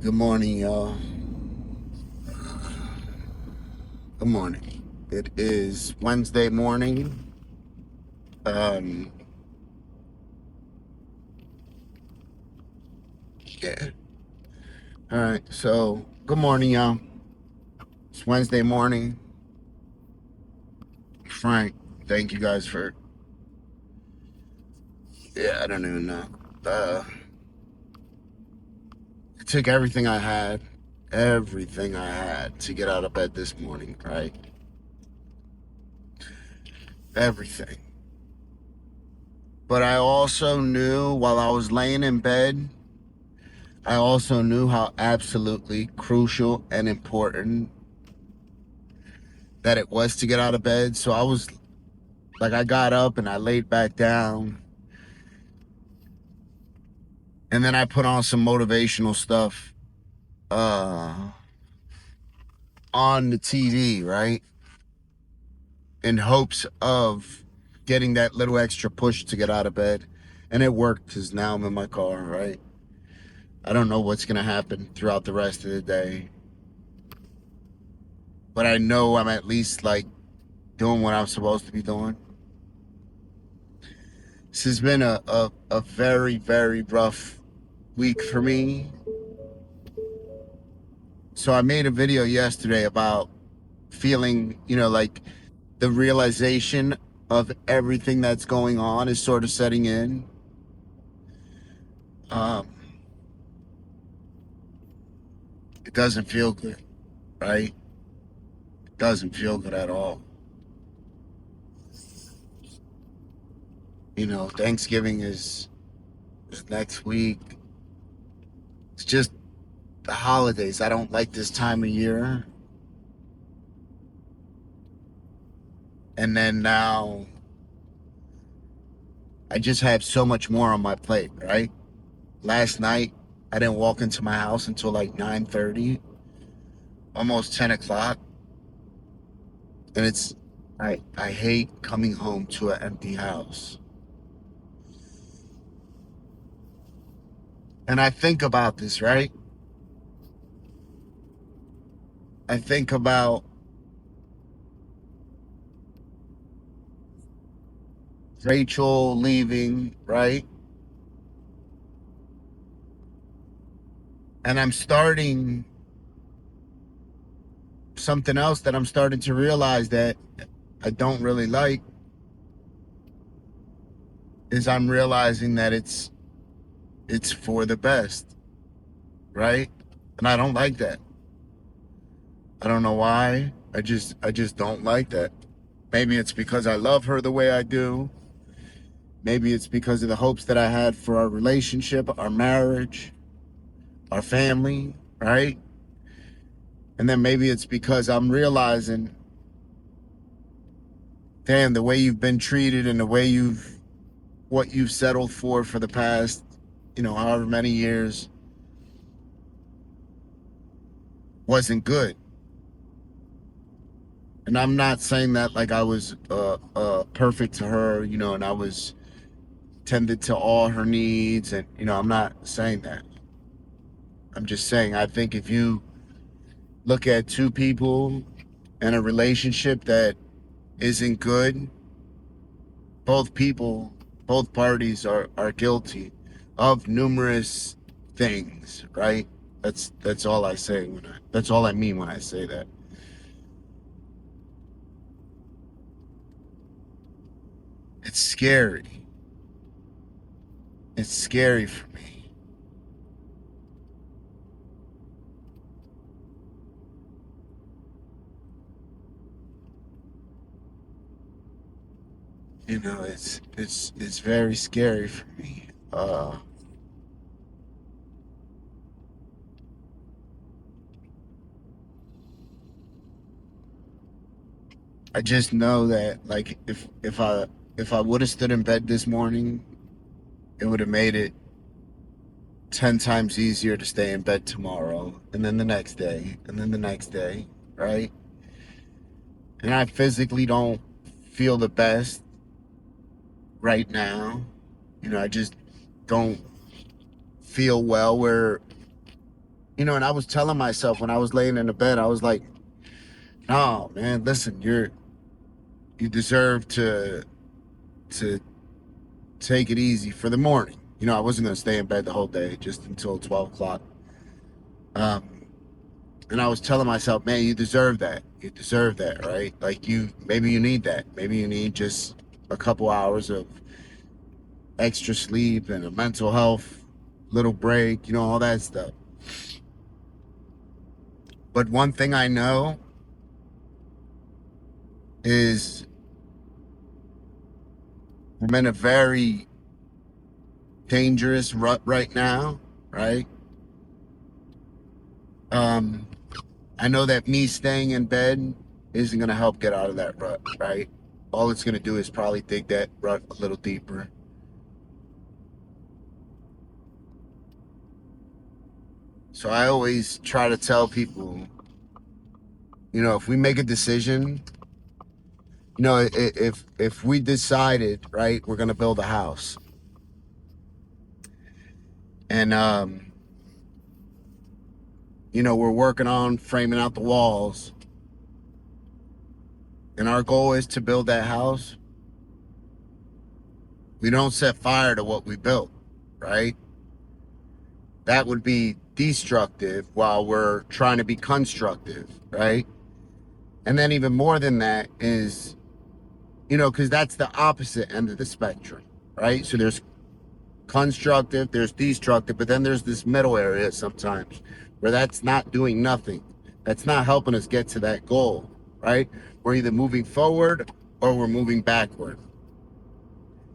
Good morning, y'all. Good morning. It is Wednesday morning. Um, yeah. All right. So, good morning, y'all. It's Wednesday morning. Frank, thank you guys for. Yeah, I don't even know. Uh, it took everything I had to get out of bed this morning. Right. Everything. But I also knew while I was laying in bed, I also knew how absolutely crucial and important that it was to get out of bed. So I was like, I got up and I laid back down, and then I put on some motivational stuff uh, on the TV, right? In hopes of getting that little extra push to get out of bed. And it worked because now I'm in my car, right? I don't know what's going to happen throughout the rest of the day, but I know I'm at least like doing what I'm supposed to be doing. This has been a very, very rough week for me. So I made a video yesterday about feeling, like the realization of everything that's going on is sort of setting in. Um, it doesn't feel good, right? It doesn't feel good at all. Thanksgiving is next week. It's just the holidays. I don't like this time of year. And then now I just have so much more on my plate, right? Last night I didn't walk into my house until like 9:30, almost 10 o'clock. And I hate coming home to an empty house. And I think about this, right? I think about Rachel leaving, right? And I'm starting something else that I'm starting to realize that I don't really like is I'm realizing that it's for the best, right? And I don't like that. I don't know why. I just don't like that. Maybe it's because I love her the way I do. Maybe it's because of the hopes that I had for our relationship, our marriage, our family, right? And then maybe it's because I'm realizing, damn, the way you've been treated and the way what you've settled for the past, however many years wasn't good. And I'm not saying that like I was perfect to her, and I was tended to all her needs. And, I'm not saying that. I'm just saying, I think if you look at two people in a relationship that isn't good, both people, both parties are guilty of numerous things, right? That's all I say that's all I mean when I say that. It's scary. It's scary for me. It's very scary for me. I just know that like if I would have stood in bed this morning, it would have made it 10 times easier to stay in bed tomorrow, and then the next day, and then the next day, right? And I physically don't feel the best right now. I just don't feel well where And I was telling myself when I was laying in the bed, I was like, no, man, listen, you deserve to take it easy for the morning. I wasn't going to stay in bed the whole day, just until 12 o'clock. Um, and I was telling myself, man, you deserve that. You deserve that, right? Like maybe you need that. Maybe you need just a couple hours of extra sleep and a mental health little break, all that stuff. But one thing I know is I'm in a very dangerous rut right now, right? Um, I know that me staying in bed isn't going to help get out of that rut, right? All it's going to do is probably dig that rut a little deeper. So I always try to tell people, if we make a decision, if we decided, right, we're going to build a house and, we're working on framing out the walls and our goal is to build that house, we don't set fire to what we built, right? That would be destructive while we're trying to be constructive, right? And then even more than that is, because that's the opposite end of the spectrum, right? So there's constructive, there's destructive, but then there's this middle area sometimes where that's not doing nothing. That's not helping us get to that goal, right? We're either moving forward or we're moving backward.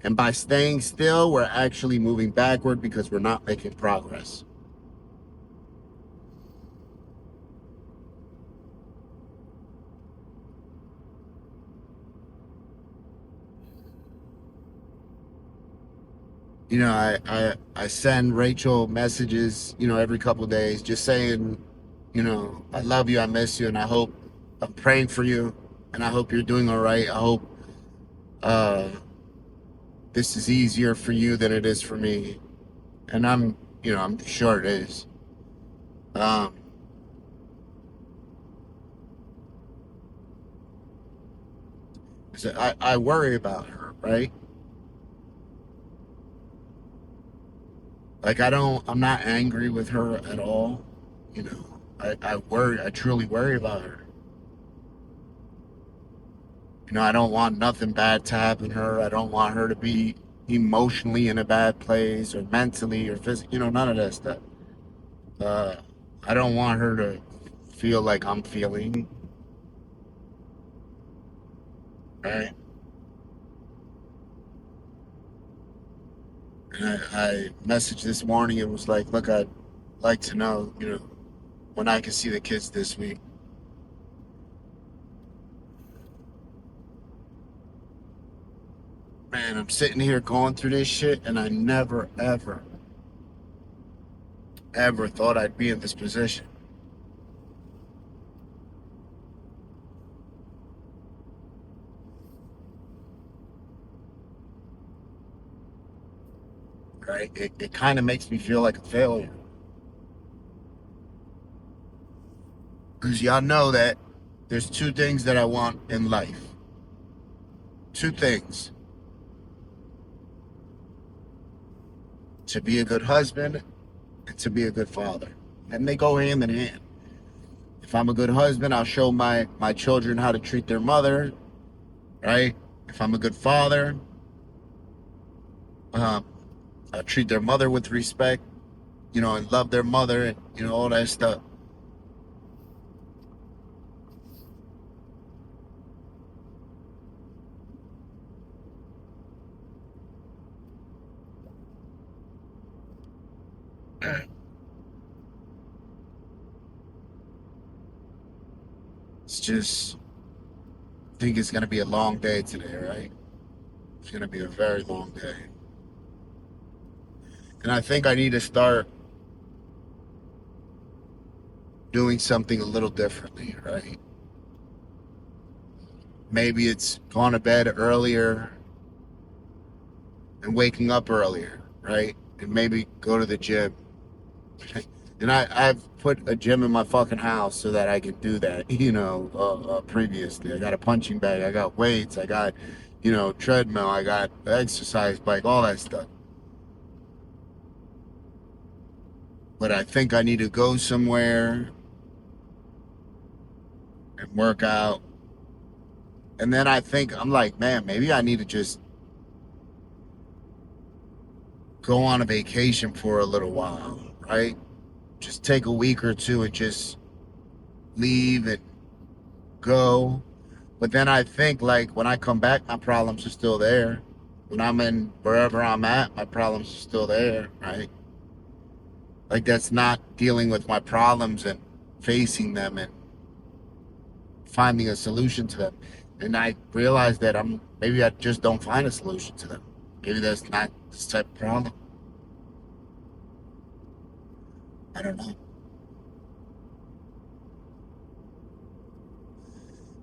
And by staying still, we're actually moving backward because we're not making progress. I send Rachel messages, every couple of days, just saying, I love you, I miss you, and I'm praying for you, and I hope you're doing all right. I hope uh, this is easier for you than it is for me, and I'm sure it is. Um, so I worry about her, right? Like I'm not angry with her at all. I truly worry about her. I don't want nothing bad to happen to her. I don't want her to be emotionally in a bad place or mentally or physically, none of that stuff. Uh, I don't want her to feel like I'm feeling, right? And I messaged this morning and was like, look, I'd like to know, when I can see the kids this week. Man, I'm sitting here going through this shit and I never, ever, ever thought I'd be in this position. Right? It kind of makes me feel like a failure. Because y'all know that there's two things that I want in life. Two things. To be a good husband and to be a good father. And they go hand in hand. If I'm a good husband, I'll show my children how to treat their mother, right? If I'm a good father, um, I'll treat their mother with respect, and love their mother and, all that stuff. It's just, I think it's going to be a long day today, right? It's going to be a very long day. And I think I need to start doing something a little differently, right? Maybe it's going to bed earlier and waking up earlier, right? And maybe go to the gym. And I've put a gym in my fucking house so that I can do that, previously. I got a punching bag, I got weights, I got, treadmill, I got exercise bike, all that stuff. But I think I need to go somewhere and work out. And then I think, I'm like, man, maybe I need to just go on a vacation for a little while, right? Just take a week or two and just leave and go. But then I think, like, when I come back, my problems are still there. When I'm in wherever I'm at, my problems are still there, right? Like, that's not dealing with my problems and facing them and finding a solution to them. And I realized that maybe I just don't find a solution to them. Maybe that's not this type of problem. I don't know.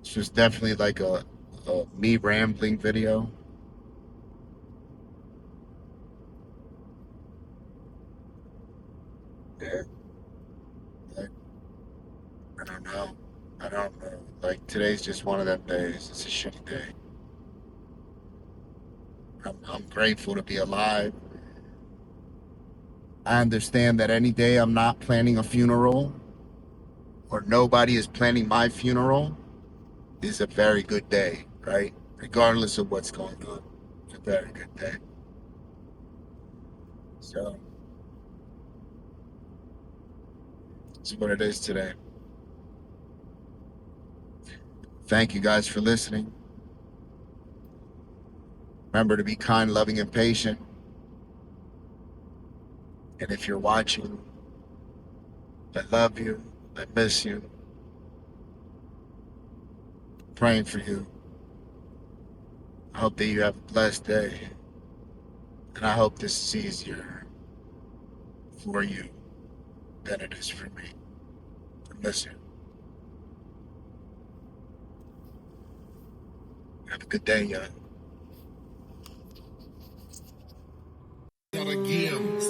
It's just definitely like a me rambling video. Yeah, like, I don't know. I don't know. Like, today's just one of them days. It's a shitty day. I'm grateful to be alive. I understand that any day I'm not planning a funeral or nobody is planning my funeral is a very good day, right? Regardless of what's going on. It's a very good day. So, it's what it is today. Thank you guys for listening. Remember to be kind, loving, and patient. And if you're watching, I love you. I miss you. Praying for you. I hope that you have a blessed day. And I hope this is easier for you than it is for me. I miss you. Have a good day, y'all. Again.